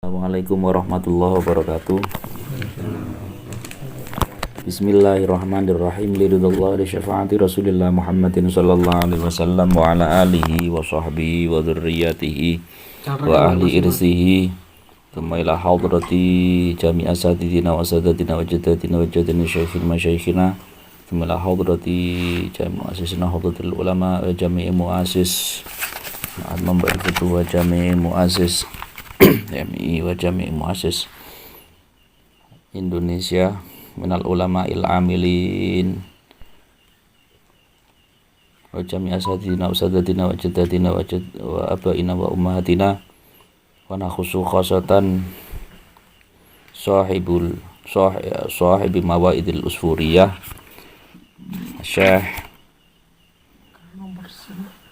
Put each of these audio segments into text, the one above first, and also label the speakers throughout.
Speaker 1: Assalamualaikum warahmatullahi wabarakatuh. Bismillahirrahmanirrahim. Liridallah li syafaati Rasulillah Muhammadin sallallahu alaihi wasallam wa ala alihi wa sahbihi wa dzurriyyatihi wa ahli irsihi. Thumma ila hadrati jami' asatidina wa asatidatina wa jaddatina wa jaddina syaikhina masyaikhina. Thumma ila hadrati jami' asisina hadratil ulama wa jami' muassis al-mamba'itu wa jami' muassis MI wa Jami' Muassis Indonesia minal ulama il amilin wa jami' asatidina wa sadatina wa jaddatina wa abaina wa ummahatina wa nakhusu khasatan sahibi mawaidil usfuriyah Syekh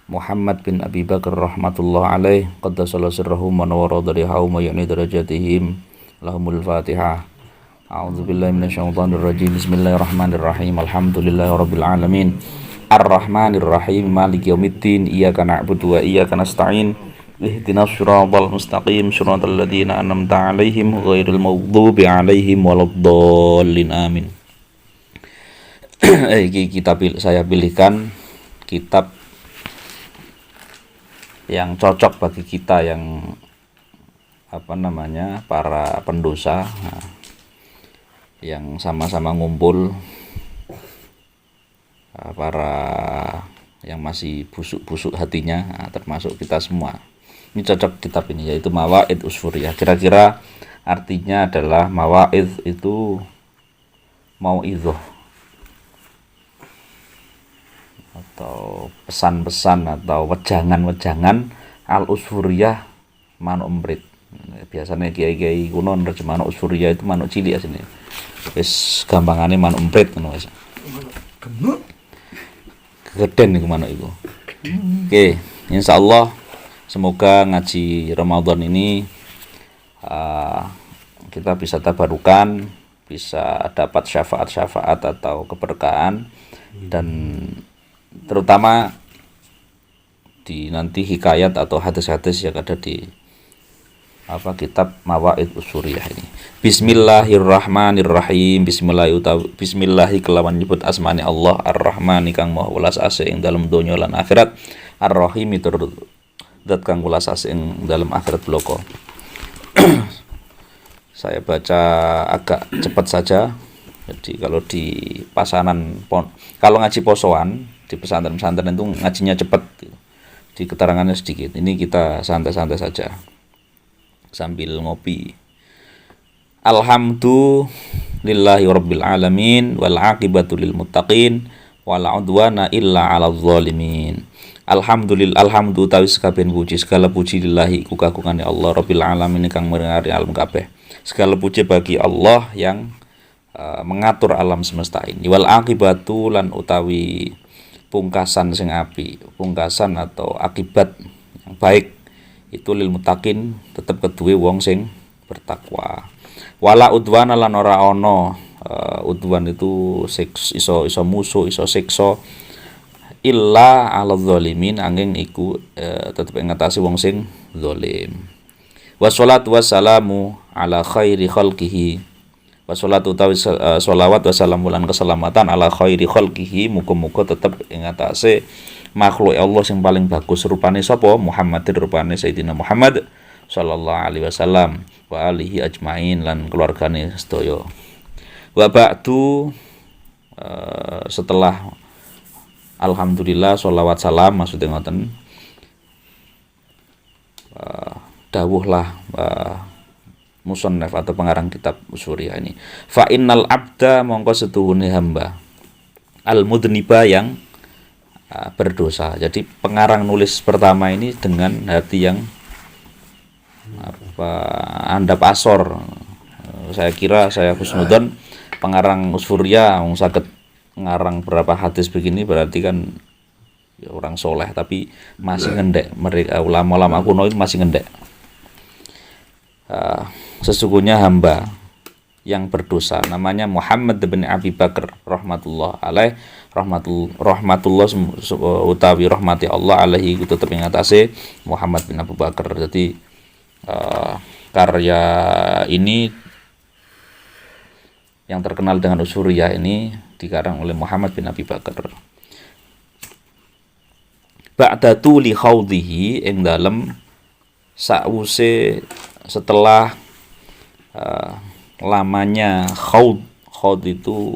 Speaker 1: Muhammad bin Abi Bakar rahmatullah alaih qaddasallahu sirrahum wa nawara darihahum wa yu'ni darajatihim lahumul fatihah. A'udzubillahi minasyaitonir rajim. Bismillahirrahmanirrahim. Alhamdulillahi rabbil alamin. Arrahmanir rahim. Maliki yaumiddin. Iyyaka na'budu wa iyyaka nasta'in. Ihdinas siratal mustaqim. Siratal ladzina an'amta 'alaihim ghairil maghdubi 'alaihim waladdallin. Amin. Saya pilihkan kitab yang cocok bagi kita yang para pendosa, yang sama-sama ngumpul, para yang masih busuk-busuk hatinya, termasuk kita semua. Ini cocok kitab ini, yaitu Mawaid Usfuriyah. Kira-kira artinya adalah mawaid itu mau'idhah atau pesan-pesan atau wejangan-wejangan al-usfuriyah manuk emprit. Biasanya kiai-kiai kuno nerjemah usfuriyah itu manuk cilik asline. Wis gampangane manuk emprit ngono wis. Kegeden niku manuk iku. Oke, insyaallah semoga ngaji Ramadan ini kita bisa tabarukan, bisa dapat syafaat-syafaat atau keberkahan, dan terutama di nanti hikayat atau hadis-hadis yang ada di kitab Mawaid Usfuriyah ini. Bismillahirrahmanirrahim. Bismillahi kelawan nyebut asmani Allah Ar-Rahmani kang maha welas asih ing dalem donya lan akhirat, Ar-Rahim tur zat kang welas asih ing dalem akhirat bloko. Saya baca agak cepat saja. Jadi kalau di kalau ngaji posoan di pesantren-pesantren itu ngajinya cepat, di keterangannya sedikit. Ini kita santai-santai saja sambil ngopi. Alhamdulillahi rabbil alamin wal aqibatu lil muttaqin wala udwana illa 'alal zalimin. Alhamdu tawis kabeh puji, segala puji lillahi ku kagungane Allah rabbil alamin kang merengari alam kabeh. Segala puji bagi Allah yang mengatur alam semesta ini. Wal aqibatu lan utawi pungkasan sing api, pungkasan atau akibat yang baik itu lil muttaqin tetep keduwe wong sing bertakwa. Wala udwana lan ora ana udwan itu iso musuh, iso siksa, illa 'alal zalimin angin iku tetep ngatasi wong sing zalim. Wassalatu wassalamu ala khairi khalqihi. Wassalatu utawi sholawat wassalamu lan keselamatan ala khairi khalqihi, muga-muga tetep ing atase makhluk Allah sing paling bagus rupane sapa? Muhammadir, rupane Sayyidina Muhammad sallallahu alaihi wasallam wa alihi ajmain lan keluargane sedaya. Wa ba'du, setelah alhamdulillah sholawat salam maksudnya ngoten, dawuhlah musannaf atau pengarang kitab Usfuriyah ini. Fa innal abda mongko setuhune hamba al-mudniba yang berdosa. Jadi pengarang nulis pertama ini dengan hati yang andap asor. Saya kira saya husnudzon pengarang Usfuriyah wong saged ngarang berapa hadis begini berarti kan ya orang soleh, tapi masih ngendek. Mereka ulama-ulama kuno itu masih ngendek. Sesungguhnya hamba yang berdosa namanya Muhammad bin Abi Bakar rahmatullah alaih, rahmatullah utawi rahmati Allah alaihi tetep ing atase Muhammad bin Abu Bakar. Jadi karya ini yang terkenal dengan Usuriyah ini dikarang oleh Muhammad bin Abi Bakar. Ba'datu li khawdihi ing dalem sa'use setelah lamanya khawd itu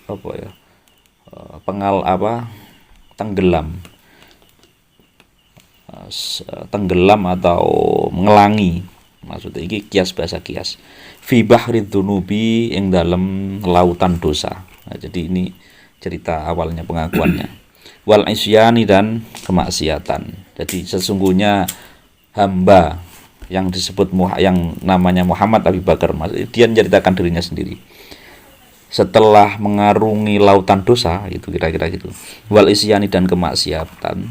Speaker 1: apa ya, tenggelam atau mengelangi, maksudnya ini kias, bahasa kias, fi bahri dzunubi ing dalam lautan dosa. Nah, jadi ini cerita awalnya pengakuannya. Wal isyani dan kemaksiatan. Jadi sesungguhnya hamba yang disebut yang namanya Muhammad Abi Bakar, dia menceritakan dirinya sendiri setelah mengarungi lautan dosa, itu kira-kira gitu. Wal isyani dan kemaksiatan.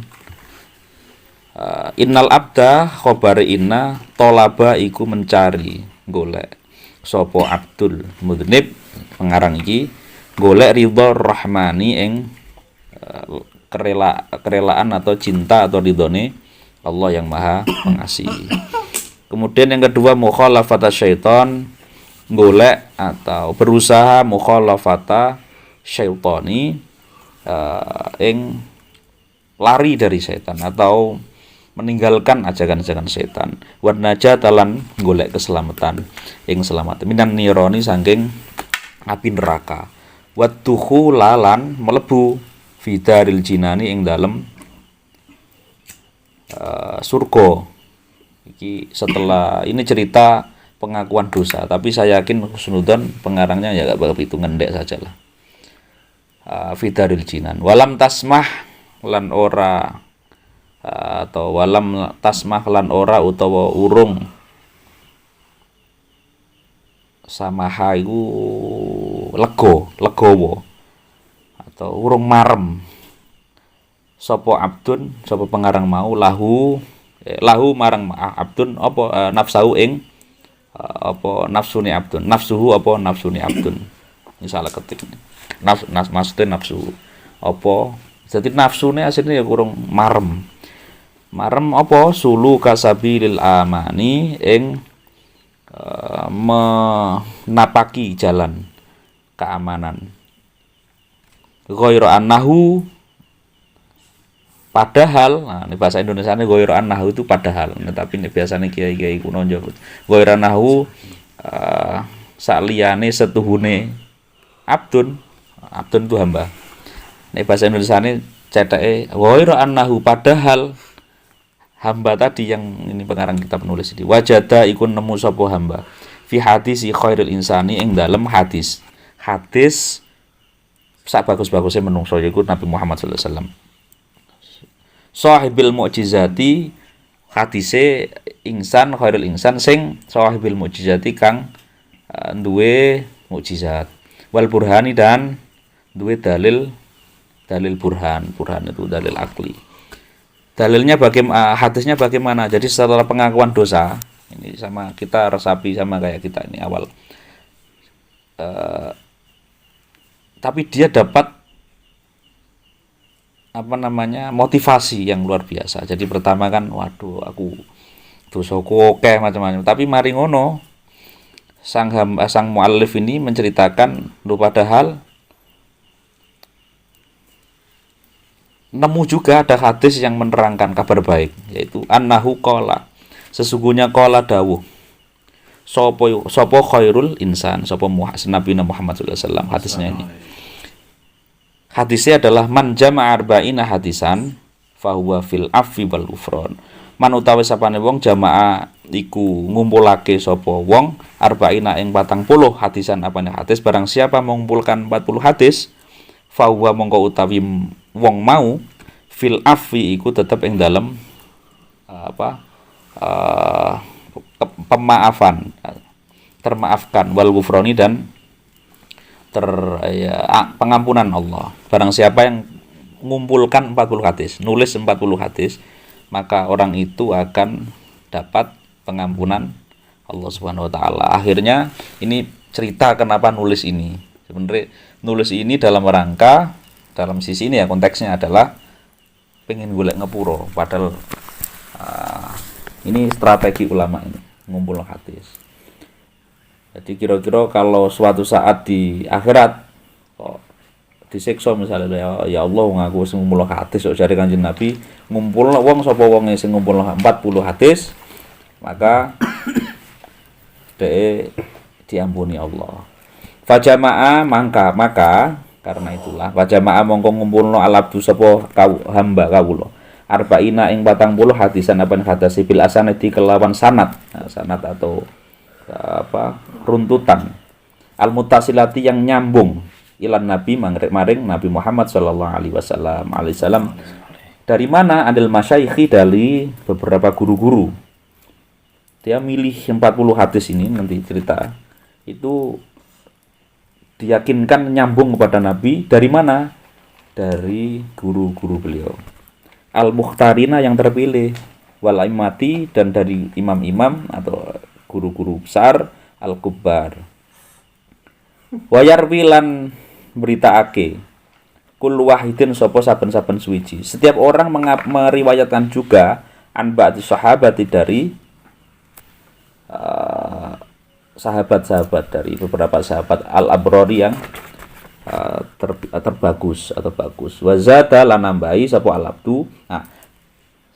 Speaker 1: Innal abda khobar inna tolaba iku mencari golek sopo abdul mudnib, pengarang iki golek ridho rahmani ing kerelaan atau cinta atau ridhone Allah yang maha mengasihi. Kemudian yang kedua mukhalafata syaitan, golek atau berusaha mukhalafata syaitani, ing lari dari setan atau meninggalkan ajakan-ajakan setan. Wan najatalan golek keselamatan ing selamat minan nironi saking api neraka. Wat lalan melebu fidaril jinani ing dalem surga. Iki setelah ini cerita pengakuan dosa, tapi saya yakin husnudzon pengarangnya ya gak begitu ngendek sajalah. Fidaril jinan walam tasmah lan ora atau walam tasmah lan ora utawa urung samaha iku legowo atau urung marem sapa abdun, sapa pengarang mau lahu marang abdun apa nafsu ing apa nafsune abdun, nafsuhu apa nafsune abdun, ini salah ketik, maksudnya nafsu apa, jadi nafsune aslinya ya kurang marem apa sulu kasabilil amani ing menapaki jalan keamanan. Ghairu annahu padahal, nah ini bahasa Indonesia ini ghairu annahu itu padahal, nah, tapi ini biasanya kiai-kiai kuno njawab ghairu annahu saliyane setuhune abdun itu hamba. Ini bahasa Indonesia ini ceteke ghairu annahu padahal hamba tadi yang ini pengarang kitab penulis ini wajada ikun nemu sapa hamba fi hadisi khairil insani ing dalem hadis sak bagus-bagusnya menungso yaiku Nabi Muhammad sallallahu alaihi wasallam. Sahibil mukjizati hadise insan khairil insan sing sahibil mukjizati kang duwe mukjizat wal burhani dan duwe dalil burhan itu dalil akli. Dalilnya bagaimana, hadisnya bagaimana? Jadi setelah pengakuan dosa, ini sama kita resapi sama kayak kita ini awal. Tapi dia dapat motivasi yang luar biasa. Jadi pertama kan, waduh aku dosaku oke macam-macam. Tapi mari ngono, sang muallif ini menceritakan, padahal nemu juga ada hadis yang menerangkan kabar baik, yaitu annahu qala, sesungguhnya qala dawuh sapa khairul insan, sapa Nabi Muhammad sallallahu alaihi wasallam. Hadisnya ini, hadisnya adalah man jama'a arba'ina hadisan fahuwa fil afwi wal ghufran. Man utawi sapane wong jama'a iku ngumpulake sapa wong arba'ina ing 40 hadisan, apane hadis, barang siapa mengumpulkan 40 hadis fahuwa mongko utawi wong mau fil afwi iku tetep ing dalem pemaafan, termaafkan, wal ghufrani dan pengampunan Allah. Barang siapa yang mengumpulkan 40 hadis, nulis 40 hadis, maka orang itu akan dapat pengampunan Allah Subhanahu wa taala. Akhirnya ini cerita kenapa nulis ini. Sebenarnya nulis ini dalam rangka, dalam sisi ini ya konteksnya adalah pengen golek ngepuro, padahal ini strategi ulama ini. ngumpulno hadis. Jadi kira-kira kalau suatu saat di akhirat kok disiksa misalnya ya Allah ngaku wis ngumpulno hadis kok jare Kanjeng Nabi ngumpulno wong sapa wonge sing ngumpulno 40 hadis maka dhek diampuni Allah. Fajama'a maka karena itulah fajama'a mongko ngumpulno alabdu sapa hamba kawula arba'ina ing 40 hadisan apa hadis bil asanati kelawan sanad. Nah, sanad atau runtutan al mutasilati yang nyambung ilan nabi maring Nabi Muhammad sallallahu alaihi wasallam dari mana adil masyayikhi dari beberapa guru-guru. Dia milih 40 hadis ini nanti cerita itu diyakinkan nyambung kepada Nabi dari mana? Dari guru-guru beliau al mukhtarina yang terpilih wal aimati dan dari imam-imam atau guru-guru besar al-kubbar. Wayarwilan beritaake kul wahidin sapa saben-saben suwiji. Setiap orang meriwayatkan juga an ba'di sahabati dari sahabat-sahabat dari beberapa sahabat al-abrori yang terbagus atau bagus. Wazada lan nambahi sapa al-abdu. Nah,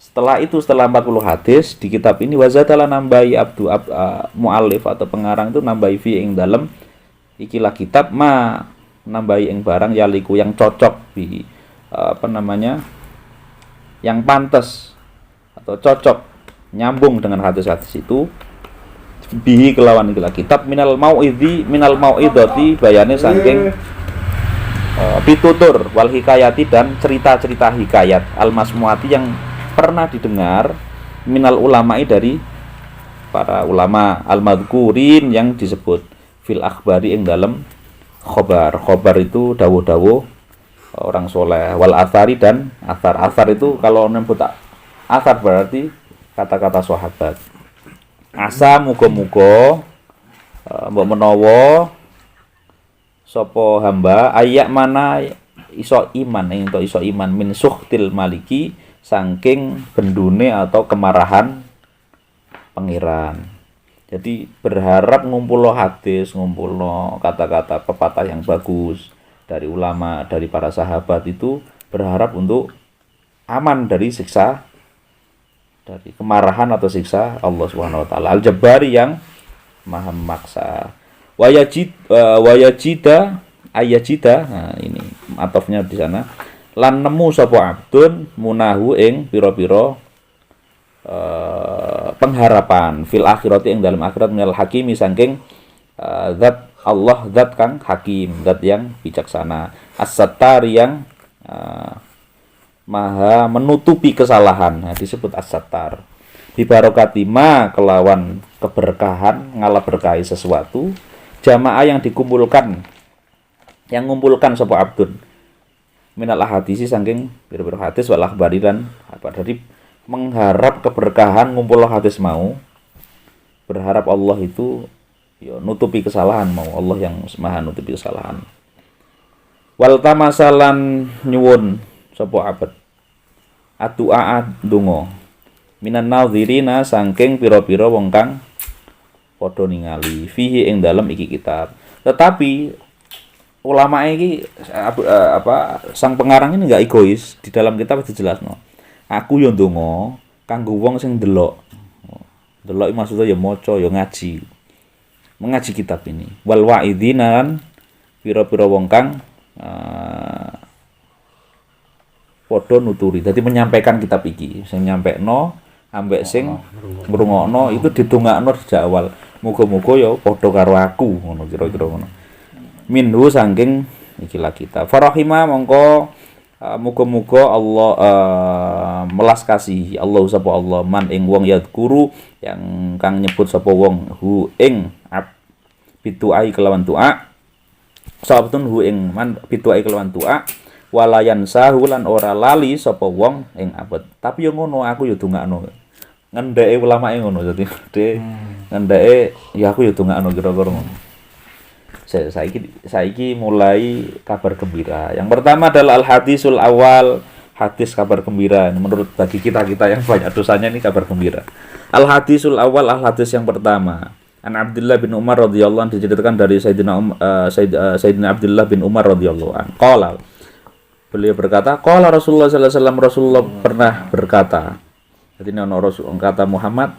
Speaker 1: setelah 40 hadis di kitab ini wazadalah nambahi muallif atau pengarang itu nambahi fi ing dalem ikilah kitab nambahi ing barang yaliku yang cocok di yang pantas atau cocok nyambung dengan hadis-hadis itu bihi kelawan ikilah kitab minal mau'idati bayane saking pitutur wal hikayati dan cerita-cerita hikayat al masmuati yang pernah didengar minal ulama'i dari para ulama al-madhkurin yang disebut fil akhbari ing dalam khobar itu dawuh-dawuh orang soleh wal athari dan athar itu kalau nyebut athar berarti kata-kata sahabat. Asa muga-muga mbok menawa sapa hamba ayak mana iso iman min sukhtil maliki saking bendune atau kemarahan pangeran. Jadi berharap ngumpulno hadis, ngumpulno kata-kata pepatah yang bagus dari ulama, dari para sahabat itu berharap untuk aman dari siksa, dari kemarahan atau siksa Allah Subhanahu wa taala. Al-Jabbari yang Maha Memaksa. Wayajida ayajida. Nah, ini atofnya di sana. Lan nemu sapa abdun munahu ing pira-pira pengharapan fil akhirati ing dalam akhirat minal hakimi saking zat Allah zat kang hakim, zat yang bijaksana, as-sattar yang maha menutupi kesalahan. Nah, disebut as-sattar. Bi barokati ma kelawan keberkahan ngala berkahi sesuatu jamaah yang dikumpulkan yang ngumpulkan sapa abdun minal ahadisi saking pira-pira hadis wal akhbari dan dari mengharap keberkahan ngumpul hadis mau berharap Allah itu ya nutupi kesalahan mau Allah yang maha nutupi kesalahan. Wal tamasalan nyuwun sapa abad atu'a donga minan nadhirina saking pira-pira wong kang padha ningali fihi ing dalem iki kitab. Tetapi ulama ini sang pengarang ini enggak egois. Di dalam kitab dijelasno. Aku yo ndonga kanggo wong sing ndelok. Ndelok maksudnya ya maca ya ngaji. Mengaji kitab ini. Wal wa'idhinan pira-pira wong kang padha nuturi. Dadi menyampaikan kitab iki. Sing nyampekno ambek sing ngrungokno itu didongakno sejak awal. Muga-muga ya padha karo aku ngono kira-kira ngono. Minhu saking ikilah kita farahima mongko muga-muga Allah melas kasih Allah sapa Allah man ing wong yadkuru yang kang nyebut sapa wong hu ing bituai kelawan doa sabtun hu ing man bituai kelawan doa walayan sahulan ora lali sapa wong ing abad. Tapi yo ngono aku yo dongakno ngendheke ulama e ngono dadi ngendheke ya aku yo dongakno kira-kira ngono. Saiki mulai kabar gembira. Yang pertama adalah al-hadisul awal, hadis kabar gembira. Menurut bagi kita-kita yang banyak dosanya ini kabar gembira. Al-hadisul awal, al-hadis yang pertama. An Abdullah bin Umar radhiyallahu anhu, diceritakan dari Sayyidina Abdullah bin Umar radhiyallahu anhu. Qala, beliau berkata, qala Rasulullah sallallahu alaihi wasallam, Rasulullah pernah berkata. Jadi ini Rasul kata Muhammad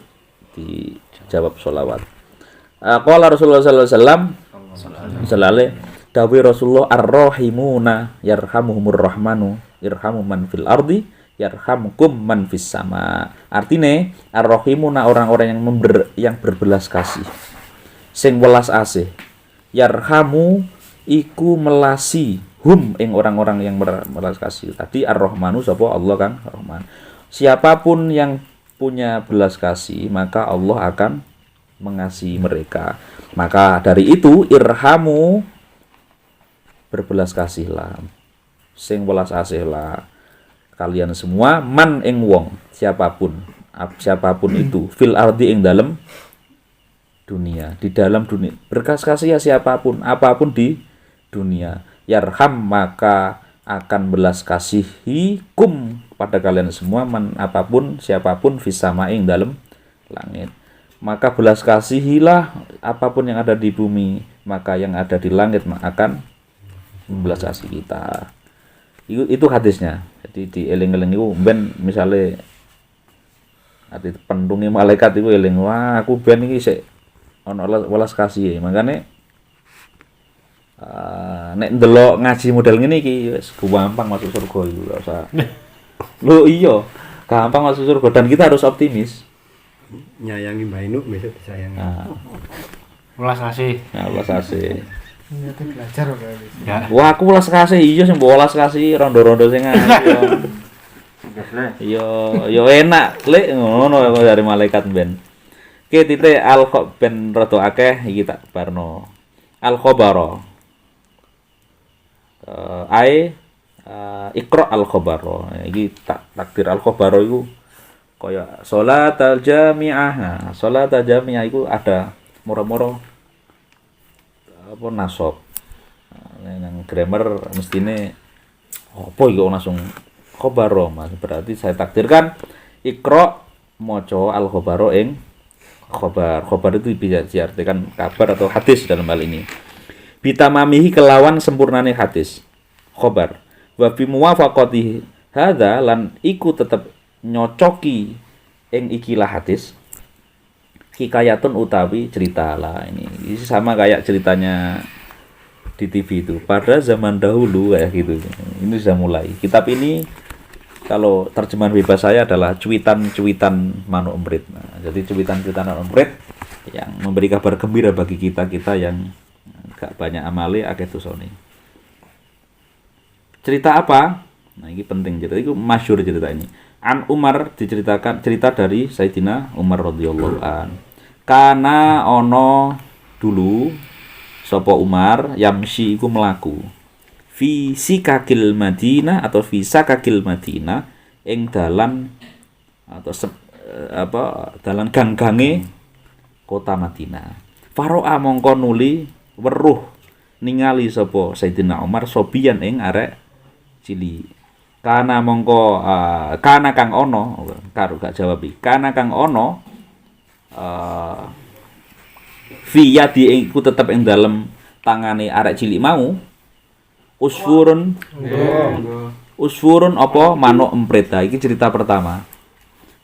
Speaker 1: dijawab sholawat. Qala Rasulullah sallallahu alaihi wasallam, sallallahu dawi Rasulullah ar-rahimuna yarhamuhumur rahmanu irhamu man fil ardi yarhamkum man fis sama. Artine ar-rahimuna orang-orang yang berbelas kasih, sing welas asih. Yarhamu iku melasi hum ing orang-orang yang belas kasih. Tadi ar-rahmanu sapa Allah kan, Rahman. Siapapun yang punya belas kasih, maka Allah akan mengasihi mereka. Maka dari itu irhamu, berbelas kasihlah, sing welas asihlah kalian semua, man ing wong, siapapun itu, fil ardi ing dalam dunia, di dalam dunia, berkas kasih ya siapapun, apapun di dunia. Yarham, maka akan belas kasihi kum pada kalian semua, man apapun, siapapun, fis sama ing dalam langit. Maka belas kasihilah apapun yang ada di bumi, maka yang ada di langit akan membelas kasih kita. Itu hadisnya. Jadi di eling-eling itu ben misale ati pendungi malaikat itu eling, wah aku ben iki sik ana welas kasih. Makane nek ndelok ngaji model ngene iki wis gampang masuk surga itu, ora usah. Lho iya, gampang masuk surga dan kita harus optimis.
Speaker 2: Nyayangi Mbak Inu besok disayangi.
Speaker 3: Welas kasih.
Speaker 1: Ya welas kasih.
Speaker 4: Niate belajar kok
Speaker 3: Ya.
Speaker 1: Wah, aku welas kasih iya sing welas kasih rondo-rondo sing ayo. Yo enak lek ngono dari malaikat ben. Oke, titik al-khob ben rada akeh iki tak barno. Al-khabara. Iqra al-khabara. Iki takdir al-khabara iku kaya sholatal jami'ah. Nah, sholatal jami'ah iku ada moro-moro apa nasab. Nang grammar mestine apa iki langsung khabaro, Mas. Berarti saya takdirkan Iqra maca al-khabaro ing khabar. Khabar itu bisa diartikan kabar atau hadis dalam hal ini. Bitamamihi kelawan sempurnane hadis. Khabar. Wa bi muwafaqati hadza lan iku tetep nyocoki ing ikilah hadis. Hikayatun utawi cerita lah ini sama kayak ceritanya di TV itu pada zaman dahulu kayak gitu. Ini sudah mulai. Kitab ini kalau terjemahan bebas saya adalah cuitan-cuitan manuk emprit. Nah, jadi cuitan-cuitan manuk emprit yang memberi kabar gembira bagi kita yang gak banyak amale akeh dosane. Cerita apa? Nah, ini penting cerita itu, masyhur cerita ini. An Umar diceritakan cerita dari Sayyidina Umar radhiyallahu an. Kana ono dulu sapa Umar yamsi iku mlaku. Fi sikakil Madinah atau fi sakakil Madinah ing dalan atau dalan gang-gange kota Madinah. Faro'a mongko nuli weruh ningali sapa Sayyidina Umar sobian ing arek cilik. Kana mongko kana kang ono karo gak jawab iki. Kana kang ono fi yadi iku tetep ing dalem tangane arek cilik mau usfurun apa manuk emprit. Iki cerita pertama.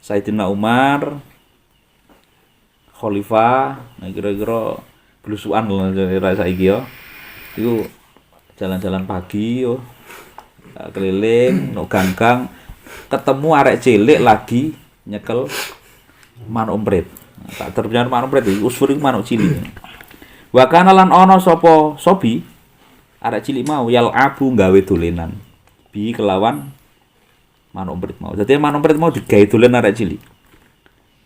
Speaker 1: Sayyidina Umar khalifah, nah kira-kira blusukan lho saiki yo. Iku jalan-jalan pagi yo. Keliling no ganggang ketemu arek cilik lagi nyekel manuk emprit. Tak terjemah manuk emprit iki usfur iku manuk cilik. Wa kana lan ana sapa sobi arek cilik mau yal abu gawe dolenan bi kelawan manuk emprit mau. Dadi manuk emprit mau digawe dolen arek cilik.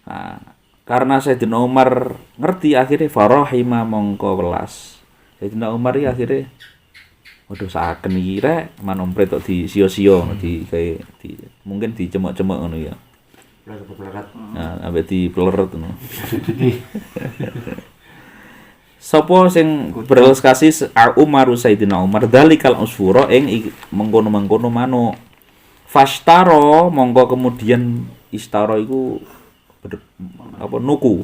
Speaker 1: Nah, karena Sayyidina Umar ngerti akhirnya farahima mongko welas. Sayyidina Umar iki akhirnya waduh saken iki rek manuk emprit tok di sio-sio di kayak di mungkin dicemek-cemek ngono ya.
Speaker 2: Pelerat.
Speaker 1: Nah, ambek di peleret ngono. Sapa sing berbelas kasih Umar Sayyidina Umar dalikal usfura ing mengkono-mengkono manuk. Fashtaro mongko kemudian istaro iku nuku.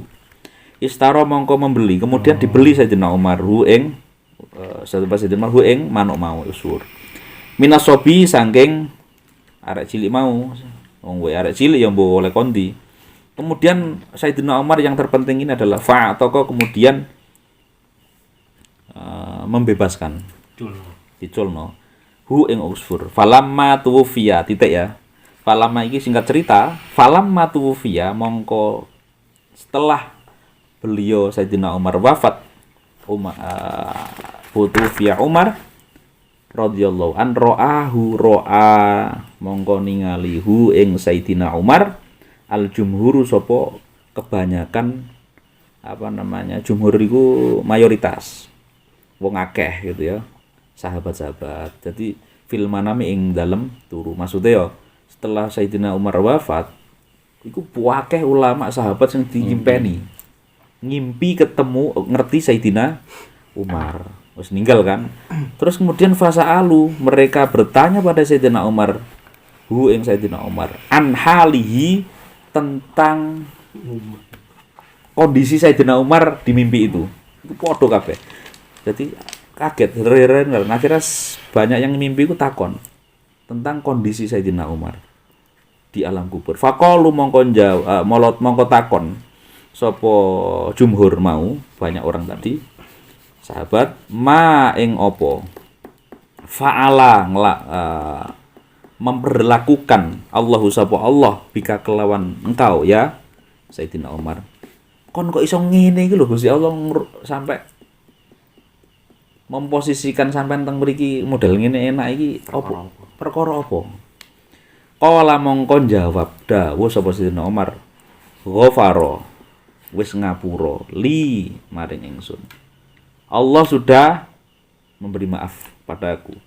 Speaker 1: Istaro mongko membeli, kemudian dibeli Sayyidina Umar hu ing Sayyidina Umar hu ing manuk mau usur. Minasobi saking arek cilik mau. Wong arek cilik ya mbok oleh kondi. Kemudian Sayyidina Umar yang terpenting ini adalah toko kemudian membebaskan. Diculno. Hu ing usfur. Falamma tuwfiya titik ya. Falamma iki singkat cerita, falamma tuwfiya mongko setelah beliau Sayyidina Umar wafat tuwfiya Umar radhiyallahu an ro'a mongko ningali hu ing Sayyidina Umar al jumhuru sapa kebanyakan jumhur iku mayoritas wong akeh gitu ya sahabat-sahabat. Jadi fil manami ing dalem turu maksudnya ya setelah Sayyidina Umar wafat iku akeh ulama sahabat sing diimpeni ngimpi ketemu ngerti Sayyidina Umar wis ninggal kan. Terus kemudian fasa alu mereka bertanya pada Sayyidina Umar hu ing Sayyidina Umar an halihi tentang kondisi Sayyidina Umar di mimpi itu padha kabeh. Jadi kaget heran akhirnya banyak yang mimpi itu takon tentang kondisi Sayyidina Umar di alam kubur. Faqalu mongko takon sapa jumhur mau banyak orang tadi sahabat ma ing opo fa'ala memperlakukan Allahu sapa Allah bika kelawan engkau ya Sayyidina Umar. Kon kok iso ngene iki lho Gusti Allah sampai memposisikan sampean teng mriki model ngene enak iki apa? Perkara apa? Qala mongko jawab dawuh sapa Sayyidina Umar. Ghafara wis ngapura li maring ingsun. Allah sudah memberi maaf padaku.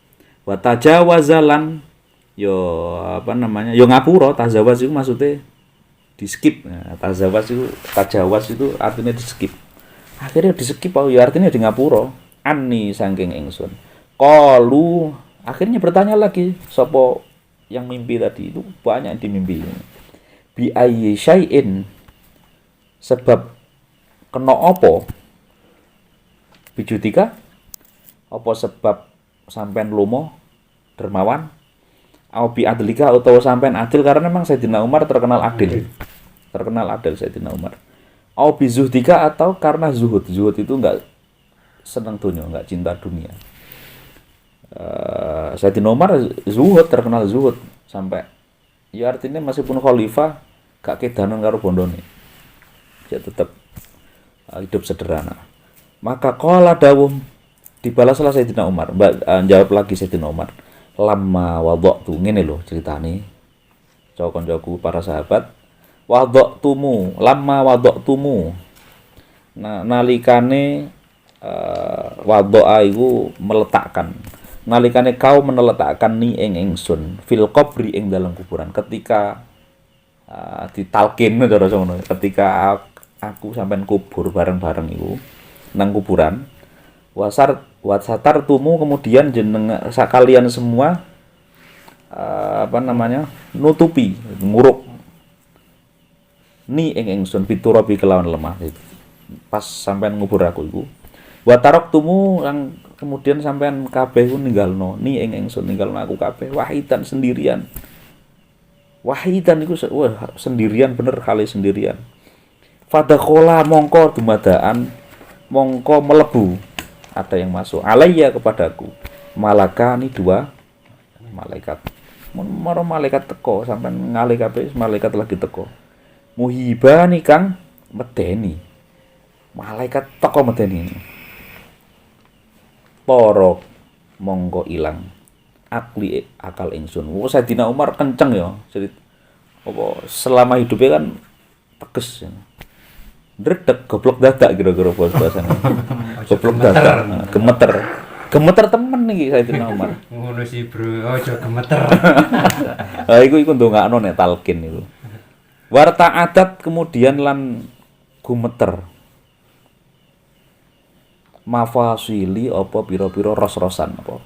Speaker 1: Wa tajawazalan yo yo ngapura, tajawaz itu maksudnya di skip. Nah, tajawaz itu artinya di skip. Akhirnya di skip ya artinya di ngapura. Anni saking ingsun. Qalu akhirnya bertanya lagi sapa yang mimpi tadi itu banyak di mimpi. Bi ayyi syai'in sebab kena apa? Bijutika apa sebab sampean lomo dermawan? Au bi adlika utawa sampean adil karena memang Sayyidina Umar terkenal adil. Terkenal adil Sayyidina Umar. Au bi zuhdika atau karena zuhud. Zuhud itu enggak senang dunia, enggak cinta dunia. Sayyidina Umar zuhud, terkenal zuhud sampai ya artinya meskipun khalifah gak kedanan karo bondone. Dia tetap hidup sederhana. Maka qala dawuh dibalaslah Sayyidina Umar. Jawab lagi Sayyidina Umar. Lamma wada'tu ngene lho ceritane. Koncoku para sahabat, wada'tumu, lamma wada'tumu. Nah, nalikane wadoa iku meletakkan. Nalikane kau meletakkan ni ing ingsun fil qabri ing dalam kuburan ketika ditalkin cara ngono. Ketika aku sampean kubur bareng-bareng iku nang kuburan. Wasatar tumu kemudian jeneng sakalian semua nutupi nguruk ni ing ingsun piturabi kelawan lemah pas sampean ngubur aku iku. Wa taraktumu yang kemudian sampean kabeh ku ninggalno ni ing ingsun ninggalno aku kabeh wahidan sendirian. Wahidan iku sendirian bener kali sendirian. Fadakhola mongko dumadaan mongko melebu ada yang masuk alayya kepadaku malakani dua malaikat. Moro malaikat teko sampean ngalih kabeh malaikat lagi teko. Muhibani kang medeni. Malaikat teko medeni. Poro monggo ilang akal ingsun. Sayyidina Umar kenceng ya. Jadi selama hidupnya kan tegas ya. Dredeg goblok dadak kira-kira bahasane. Goblok dadak, gemeter temen iki Sayyidina Umar.
Speaker 2: Ngono sih, Bro. Aja gemeter.
Speaker 1: Iku ndongakno nek talqin iku. Warta adat kemudian lan gumeter. Mafasili apa pira-pira ros-rosan apa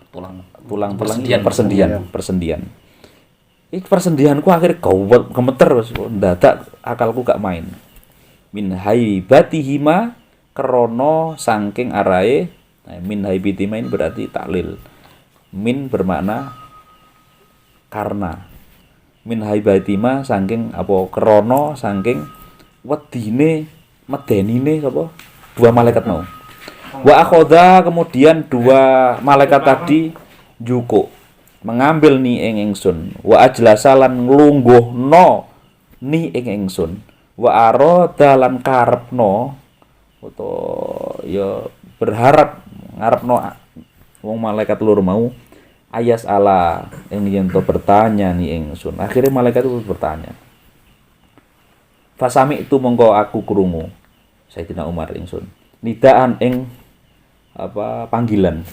Speaker 1: tulang persendian. Iki persendianku akhirnya gemeter wis ndadak akalku gak main. Min haibatihima krana saking arahe. Nah, min haibatima ini berarti taklil. Min bermakna karena. Min haibatima saking apa krana saking wedine medenine apa dua malaikat mau. Wa akhoda kemudian dua malaikat tadi juko mengambil ni ing ingsun wa ajlasa lan nglungguhno ni ing ingsun wa arada lan karepno utawa ya berharap ngarepno wong malaikat loro mau ayas ala ing yen to bertanya ni ingsun akhirnya malaikat itu bertanya fasami itu mongko aku krungu Sayyidina Umar ingsun nidaan ing apa panggilan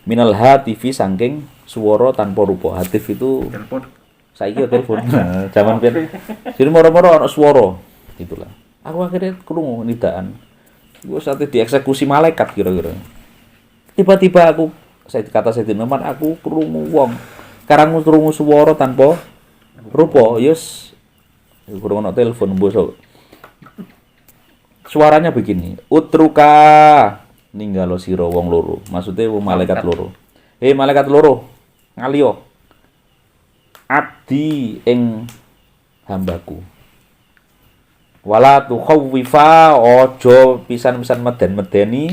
Speaker 1: minal hatifi saking suara tanpa rupa. Hatif itu telepon. Saiki ya telepon. Zaman biyen. Jadi moro-moro ana swara gitulah. Aku akhirnya krungu nidaan. Iku sate dieksekusi malaikat kira-kira. Tiba-tiba aku kata Sayyidina Umar aku krungu wong. Karang krungu swara tanpa rupa. Yes. Krungu ana telepon bosok. Suaranya begini. Utruka ninggalo sira wong loro. Maksudnya wong malaikat loro. Malaikat loro, ngaliyo. Abdi ing hambaku. Wala tukhawwifa ojo pisan-pisan meden-medeni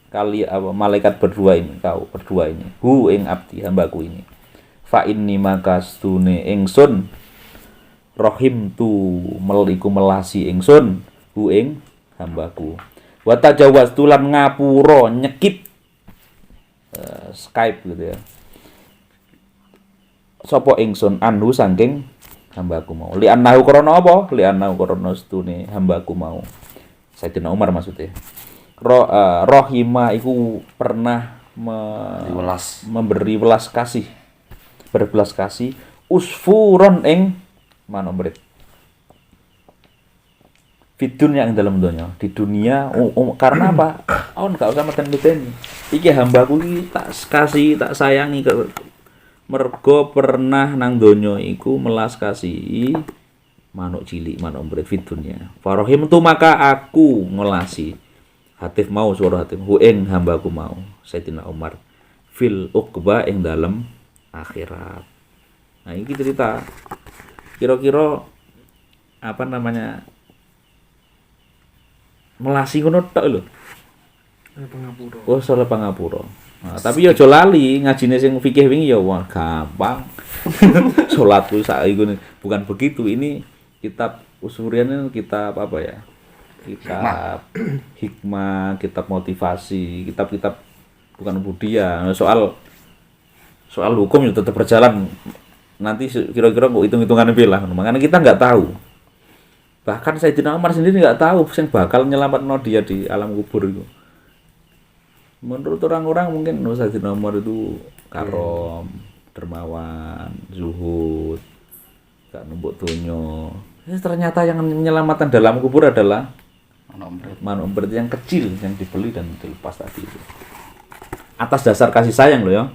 Speaker 1: kali apa malaikat berdua ini kau berdua ini. Hu ing abdi hambaku ini. Fa inni makastune ingsun rahim tu meliku melasi ingsun hu ing hambaku. Wa tajawaztu lan ngapura nyekip Skype gitu ya. Sopo ingsun anhu saking hambaku mau. Li annahu krana apa? Li annahu krana stune hambaku mau. Sayyidina Umar maksudnya. Rohima iku pernah memberi welas kasih. Berbelas kasih usfuron ing manomret. Fitun yang dalam dunia di dunia karena apa? Gak usah meten-meten. Iki hambaku iki tak kasih tak sayangi mergo pernah nang donya iku melas kasih manuk cilik manuk mbret fitunya. Farohim tu maka aku ngelasi. Hatif mau suara hatif hu ing hambaku mau. Sayyidina Umar fil uqba ing dalem akhirat. Nah ini cerita kira-kira apa namanya melasi ngono tok lho.
Speaker 4: Pangapura.
Speaker 1: Oh, salah pangapura. Nah, tapi ya aja lali ngajine sing fikih wingi ya wah gampang. Salatku saiki bukan begitu. Ini kitab usurian kitab apa ya? Kitab hikmah, kitab motivasi, kitab-kitab bukan budaya. Soal hukum ya tetap berjalan. Nanti kira-kira kok hitung-hitungan pilah. Makanya kita nggak tahu. Bahkan Sayyidina Umar sendiri nggak tahu yang bakal nyelamatkan dia di alam kubur itu. Menurut orang-orang mungkin Sayyidina Umar itu karom, dermawan, zuhud, gak numpuk dunyo. Ternyata yang menyelamatkan dalam kubur adalah manuk umpret yang kecil yang dibeli dan dilepas tadi itu. Atas dasar kasih sayang loh ya.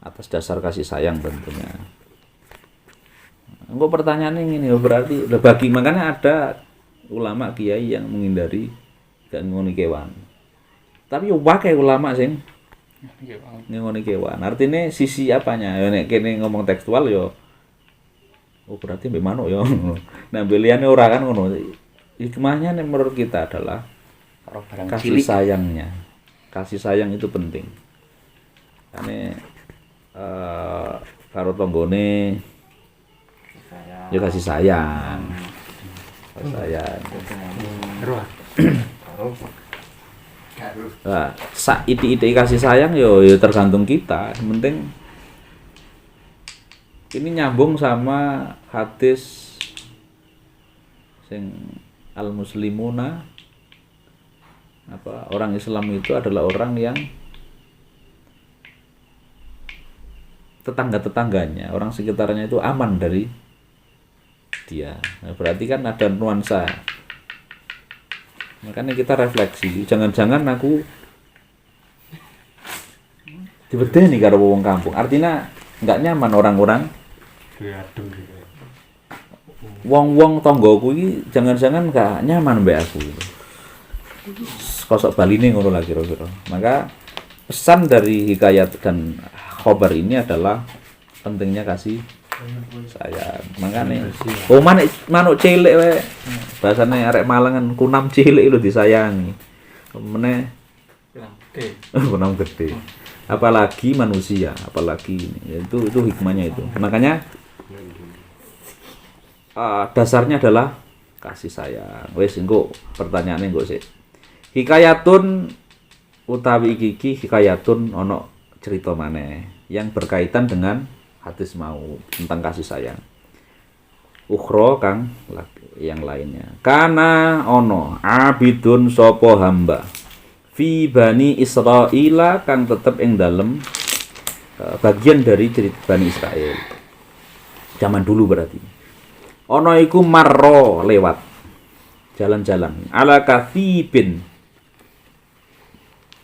Speaker 1: Atas dasar kasih sayang tentunya. Engko pertanyaannya ini berarti bagi makanya ada ulama kiai yang menghindari gak ngoni kewan. Tapi yo wae ulama sing ngoni kewan. Artinya sisi apanya? Ya nek kene ngomong tekstual yo berarti mbek manuk yo. Nah beliane ora kan ngono. Hikmahnya menurut kita adalah kasih sayangnya. Kasih sayang itu penting. Karena karo tanggane ya kasih sayang. Kasih sayang. Nah, ide kasih sayang yo tergantung kita. Yang penting ini nyambung sama hadis sing al-muslimuna apa orang Islam itu adalah orang yang tetangga-tetangganya, orang sekitarnya itu aman dari dia. Nah, berarti kan ada nuansa. Makanya kita refleksi, jangan-jangan aku dibedeni karo wong kampung. Artinya enggak nyaman orang-orang
Speaker 2: Adem gitu.
Speaker 1: Wong-wong tanggoku iki jangan-jangan gak nyaman mbek aku. Kosok baline ngono lah kira-kira. Maka pesan dari hikayat dan khobar ini adalah pentingnya kasih sayang. Makane manuk cilik wae. Bahasane arek Malang kan kunam cilik lho disayangi. Meneh kunam gede. Apalagi manusia, apalagi ini. Itu hikmahnya itu. Makanya dasarnya adalah kasih sayang. Wes engko pertanyaane engko sik. Hikayatun utawi iki hikayatun ono cerita maneh yang berkaitan dengan hadis mau tentang kasih sayang. Ukhra kang yang lainnya. Kana ono abidun sapa hamba fi bani Israila kang tetep ing dalem bagian dari cerita Bani Israel. Zaman dulu berarti. Ono iku marro lewat jalan-jalan ala kathibin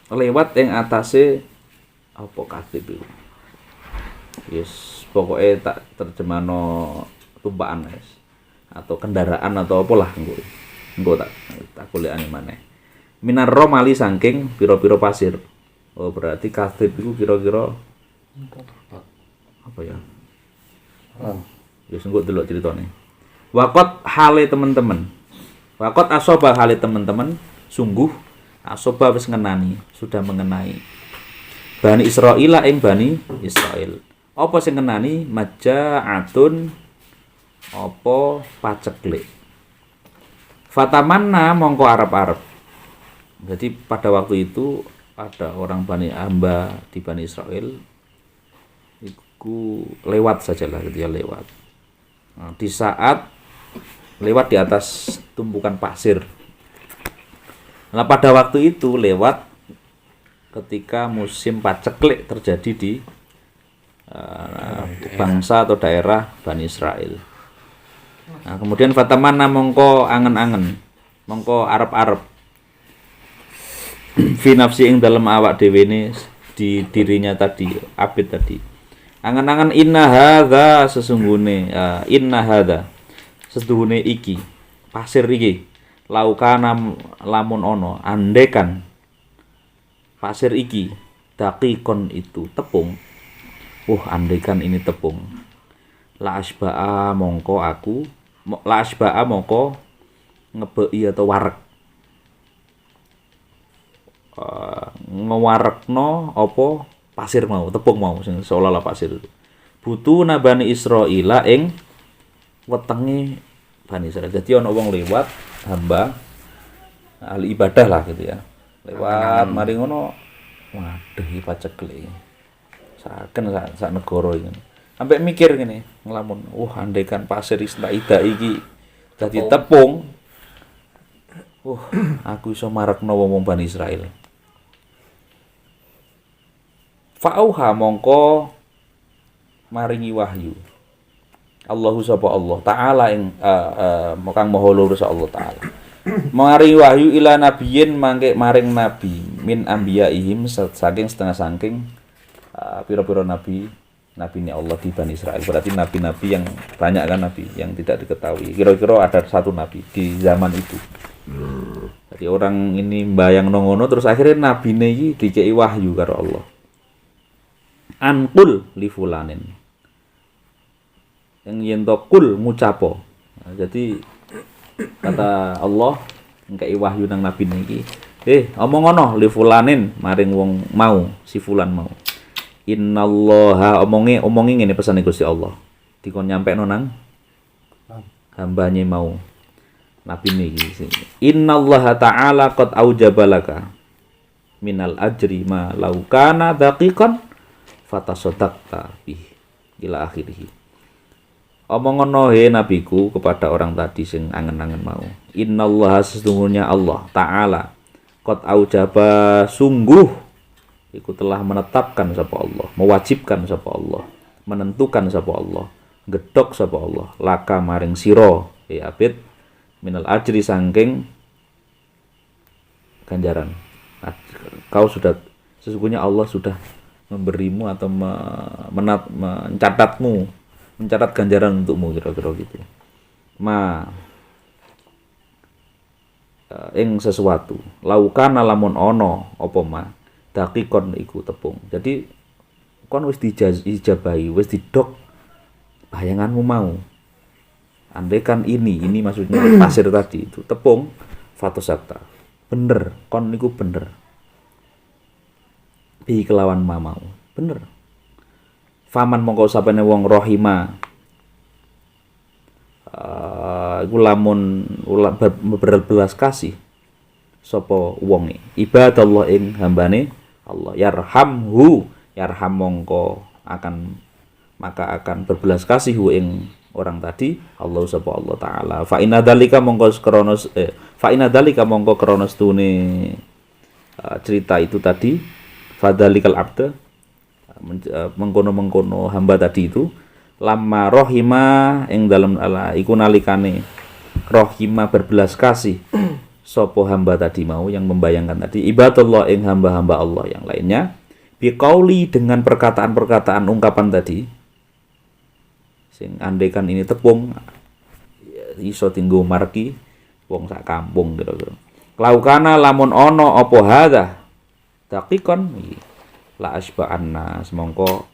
Speaker 1: lewat yang atase apa kathib itu. Yes, pokoknya tak terjemahno tumpaan guys. Atau kendaraan atau apalah engko tak golekane maneh. Minar romali saking pira-pira pasir. Oh, berarti kathib itu kira-kira apa ya? Ya engko delok ceritane. Waqat hale teman-teman. Waqat asoba hale teman-teman, sungguh asoba wis ngenani, sudah mengenai Bani Israila ing Bani Israil. Apa sing ngenani maja'atun apa paceklik. Fatamanna mongko arep-arep. Jadi pada waktu itu ada orang Bani hamba di Bani Israil itu lewat sajalah gitu ya lewat. Nah, di saat lewat di atas tumpukan pasir. Nah, pada waktu itu lewat ketika musim paceklik terjadi di bangsa atau daerah Bani Israel. Nah, kemudian fatamana mongko angen-angen, mongko arep-arep fi nafsi ing dalam awak dhewe ne di dirinya tadi, abid tadi. Angen-angen inna hadza sesungguhne inna hadza setuhune iki pasir iki laukana lamun ono andekan pasir iki daqiqon itu tepung andekan ini tepung la asba'a mongko ngebeki atau warek ngewarekno apa pasir mau tepung mau sing seolah-olah pasir itu butuh nabani Israila ing wetenge Bani Israil. Jadi ana wong lewat hamba ahli ibadah lah gitu ya. Lewat mari ngono waduh iki paceklik. Saken sak negara iki. Sampai mikir ngene, ngelamun, andekan pasir ida iki dadi tepung. Aku iso marekno wong Bani Israil. Fa'auha mongko maringi wahyu. Allahu sapa Allah taala ing kang maha luhur Allah taala. Maringi wahyu ila nabiyyin mangke maring nabi min anbiyaihim saking setengah saking pira-pira nabi ini Allah di Bani Israil. Berarti nabi-nabi yang banyak kan nabi yang tidak diketahui. Kira-kira ada satu nabi di zaman itu. Jadi orang ini mbayang ngono terus akhirnya nabine iki dikei wahyu karo Allah. Anqul li fulanin. Yang yento kul ngucapo. Nah, jadi kata Allah ngkei wahyu nang nabi niki, omong ngono li fulanin maring wong mau, si fulan mau. Innallaha omongi ngene pesane Gusti Allah. Dikon nyampekno nang hambane mau. Nabi niki. Innallaha ta'ala qad aujabalaka minal ajri ma law kana daqiqan fatasaddaqta bih ila akhirih. Omong ngono he nabiku kepada orang tadi sing angen-angen mau. Innallaha sesungguhnya Allah Ta'ala qad aujaba sungguh iku telah menetapkan sapa Allah, mewajibkan sapa Allah, menentukan sapa Allah, gedhok sapa Allah, laka maring sira abid minal ajri sangking ganjaran. Kau sudah sesungguhnya Allah sudah memberimu atau mencatatmu mencatat ganjaran untukmu kira-kira gitu. Ing sesuatu laukana lamun ono apa ma dakikon iku tepung. Jadi kon wis dijabahi, wis didok bayanganmu mau. Andai kan ini maksudnya pasir tadi itu tepung fatosakta. Bener, kon niku bener. Bi kelawan mamau. Bener. Faman mongko sapene wong rohima iku lamun berbelas kasih sapa wonge ibadallah ing hambane Allah yarham mongko maka akan berbelas kasih ing orang tadi Allah sapa Allah taala fa inna dzalika mongko krana stune cerita itu tadi fadzalikal abda mengkono hamba tadi itu lama rohima ing dalam ala iku nalikane rohima berbelas kasih sopo hamba tadi mau yang membayangkan tadi ibadallah ing hamba-hamba Allah yang lainnya biqauli dengan perkataan-perkataan ungkapan tadi sing andekan ini tepung iso tinggo marki wong sak kampung kira-kira laukana lamun ono apa hadza dakikon la asba'anna semongko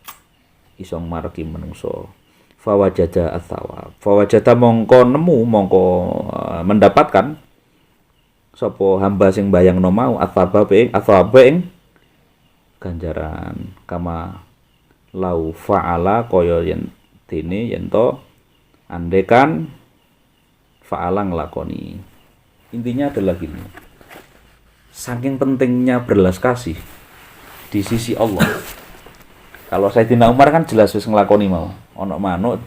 Speaker 1: isong marki menungso fawajada athawab fawajada mongko mendapatkan sapa hamba sing bayangno mau athwaba ing ganjaran kama lau fa'ala kaya yen dene yen to andekan fa'ala nglakoni. Intinya adalah gini, saking pentingnya berbelas kasih di sisi Allah. Kalau Sayyidina Umar kan jelas wis nglakoni mau. Ono manuk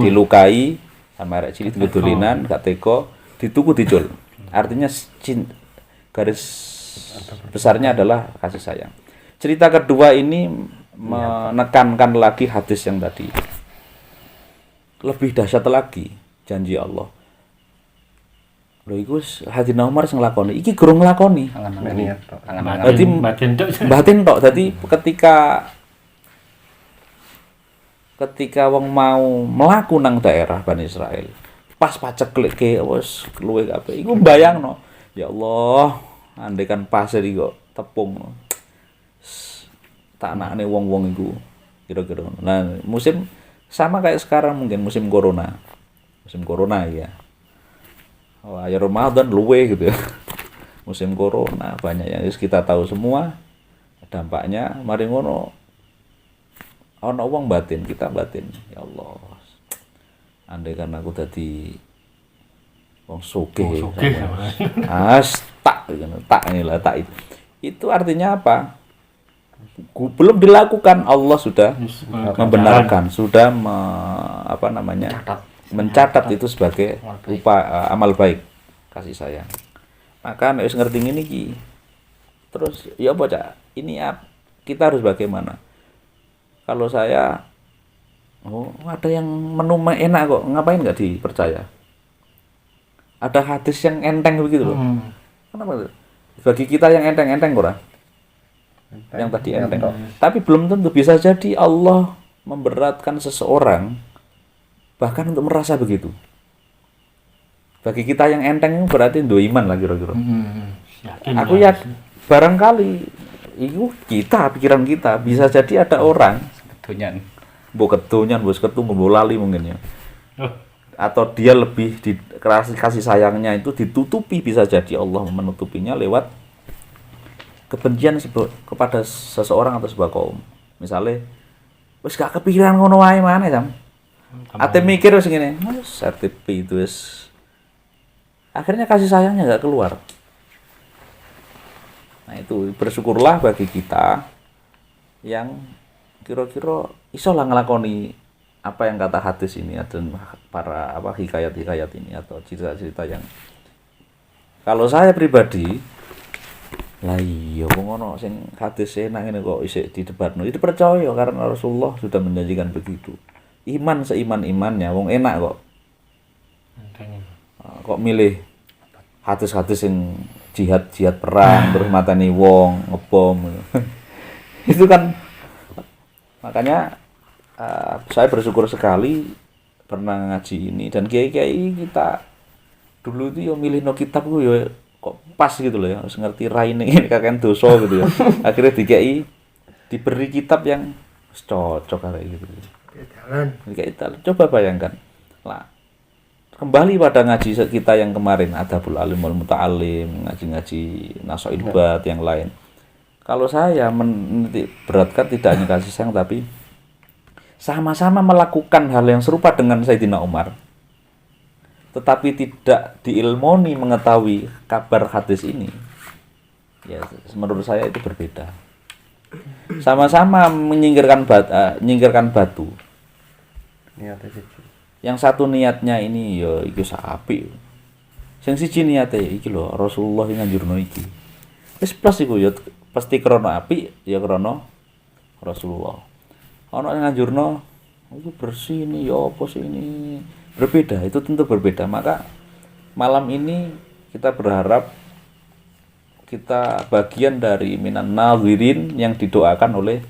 Speaker 1: dilukai sama arek cilik didolinan gak teko, dituku dicul. Artinya garis besarnya adalah kasih sayang. Cerita kedua ini menekankan lagi hadis yang tadi. Lebih dahsyat lagi janji Allah. Lho iku Sayyidina Umar sing nglakoni, iki gurung nglakoni. Dadi batin tok. Dadi ketika wong mau mlaku nang daerah Bani Israil, pas paceklike wis luwe kabeh. Iku mbayangno, ya Allah, andekan pasir iki kok tepung. Tak nakne wong-wong iku kira-kira. Nah, musim sama kayak sekarang mungkin musim corona. Musim corona ya. Oh, akhir Ramadan luwe gitu ya. Musim corona banyak yang kita tahu semua dampaknya. Mari ngono ana wong batin, kita batin. Ya Allah. Andai kan aku dadi wong sugih. Tak inilah tak itu. Itu artinya apa? Belum dilakukan, Allah sudah membenarkan, sudah mencatat itu sebagai amal baik kasih sayang. Maka nek wis ngerti ngene iki terus ya apa Cak? Ini kita harus bagaimana? Kalau saya ada yang menu enak kok, ngapain enggak dipercaya? Ada hadis yang enteng begitu loh. Kenapa itu? Bagi kita yang enteng ora? Yang tadi enteng. Tapi belum tentu, bisa jadi Allah memberatkan seseorang bahkan untuk merasa begitu. Bagi kita yang enteng itu berarti ndo iman lah kira-kira. Aku yakin barangkali itu pikiran kita bisa jadi ada orang
Speaker 3: Kedonyan.
Speaker 1: Kedonyan, ketemu lali mungkin ya. Atau dia lebih kasih sayangnya itu ditutupi, bisa jadi Allah menutupinya lewat kebencian kepada seseorang atau sebuah kaum. Misalnya wis gak kepikiran ngono wae maneh Sam. Ate mikir wis ngene, RTP itu wis. Akhirnya kasih sayangnya enggak keluar. Nah, itu bersyukurlah bagi kita yang kira-kira iso lah nglakoni apa yang kata hadis ini dan para hikayat-hikayat ini atau cerita-cerita yang kalau saya pribadi lah iya kok ngono sing hadis enak ngene kok isih didebatno. Itu percaya karena Rasulullah sudah menjanjikan begitu. Iman seiman-imannya wong enak kok. Kok milih hadis-hadis yang jihad perang terus matani wong ngebom. Itu kan makanya saya bersyukur sekali pernah ngaji ini, dan kiai-kiai kita dulu itu yo milih no kitab ku yo kok pas gitu loh ya, harus ngerti raine ini kakek dosa gitu ya. Akhirnya diberi kitab yang cocok kayak gitu.
Speaker 4: Jalan.
Speaker 1: Kayak coba bayangkan. Lah, kembali pada ngaji kita yang kemarin, Adabul Alim wal Muta'alim, ngaji-ngaji Nasoil Bat yang lain. Kalau saya beratkan tidak hanya kasih sayang, tapi sama-sama melakukan hal yang serupa dengan Sayyidina Umar, tetapi tidak diilmoni mengetahui kabar hadis ini, ya menurut saya itu berbeda. Sama-sama menyingkirkan batu. Yang satu niatnya ini ya iku sapi. Sing siji niate iki lho Rasulullah nganjurno iki. Wis plus iku ya pasti krana apik ya krana Rasulullah. Ana yang nganjurno itu bersih ini ya apa sih ini, berbeda, itu tentu berbeda. Maka malam ini kita berharap kita bagian dari minan nazirin yang didoakan oleh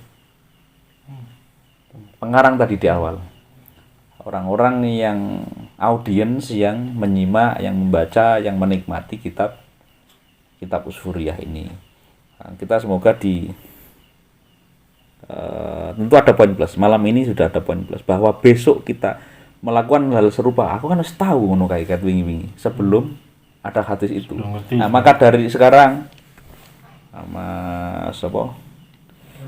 Speaker 1: pengarang tadi di awal, orang-orang yang audiens yang menyimak, yang membaca, yang menikmati kitab Usfuriyah ini. Nah, kita semoga tentu ada poin plus. Malam ini sudah ada poin plus bahwa besok kita melakukan hal serupa. Aku kan harus tahu ngono kayak wingi-wingi sebelum ada hadis itu. Nah, maka dari sekarang sama sapa?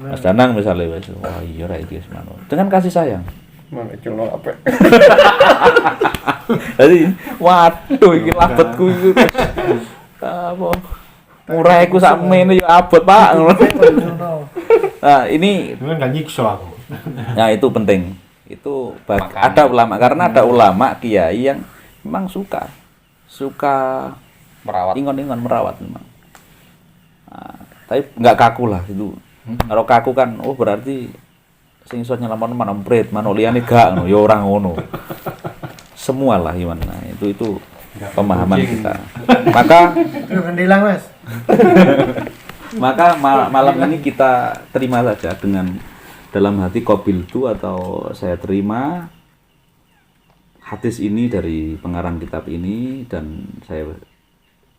Speaker 1: Mas Danang misalnya, wah iya ra iki semano. Dengan kasih sayang.
Speaker 4: Mana celok apa?
Speaker 1: Jadi, waduh iki labetku iki. Apa? Murahku sak mene yo abot, Pak. Nah, ini
Speaker 3: Enggak nyiksa aku.
Speaker 1: nah itu penting. Itu ada ulama, karena ada ulama kiai yang memang suka
Speaker 3: Merawat.
Speaker 1: ingon-ingon merawat memang. Nah, tapi nggak kaku lah itu. Kalau kaku kan berarti sing iso nyelametno manampret, mano liyane gak ngono, ya ora ngono. Semua lah gimana. Itu pemahaman kita. Maka
Speaker 4: Kendilang, Mas.
Speaker 1: maka malam ini kita terima saja dengan dalam hati qabiltu, atau saya terima hadis ini dari pengarang kitab ini, dan saya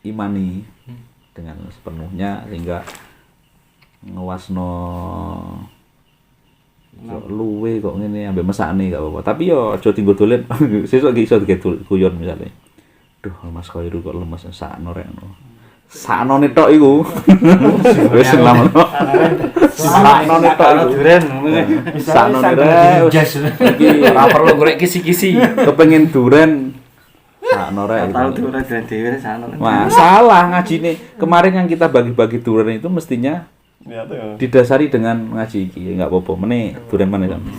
Speaker 1: imani dengan sepenuhnya sehingga ngewasno luwe kok ngene ambek mesakne gak apa-apa. Tapi yo aja tinggo dolen. Sesuk iki iso guyon misale. Duh, Mas Khairu kok lemes sakno rek ngono. Saknone tok iku. Wis selamat. Saknone tok iku.
Speaker 3: Duren.
Speaker 1: Saknone rek. Iki
Speaker 2: Ora perlu golek kisi-kisi.
Speaker 1: kepengin duren. Sakno rek.
Speaker 3: Tahu duren dhewe sakno.
Speaker 1: Masalah ngajine kemarin yang kita bagi-bagi duren itu mestinya didasari dengan ngaji iki, enggak apa-apa. Meneh duren mana sampe.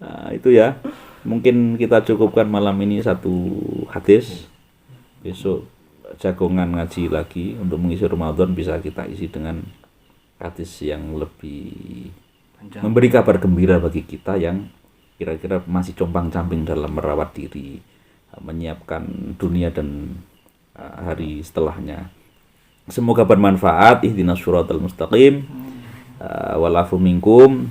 Speaker 1: Nah, itu ya. Mungkin kita cukupkan malam ini satu hadis. Besok jagongan ngaji lagi untuk mengisi Ramadan, bisa kita isi dengan hadis yang lebih memberi kabar gembira bagi kita yang kira-kira masih compang-camping dalam merawat diri, menyiapkan dunia dan hari setelahnya. Semoga bermanfaat. Ihdinas syiratal mustaqim. Wal afu minkum.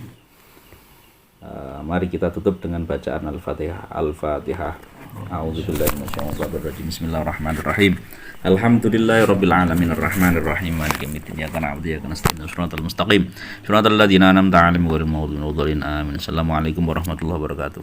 Speaker 1: Mari kita tutup dengan bacaan Al-Fatihah. Al-Fatihah. A'udzubillahi minasyaitonir rajim. Bismillahirrahmanirrahim. Alhamdulillahirabbil alamin arrahmanir rahim maliki yaumiddin. Iyyaka na'budu wa iyyaka nasta'in. Shiratal mustaqim. Shiratal ladzina an'amta 'alaihim ghairil maghdubi 'alaihim waladdallin. Amin. Assalamualaikum warahmatullahi wabarakatuh.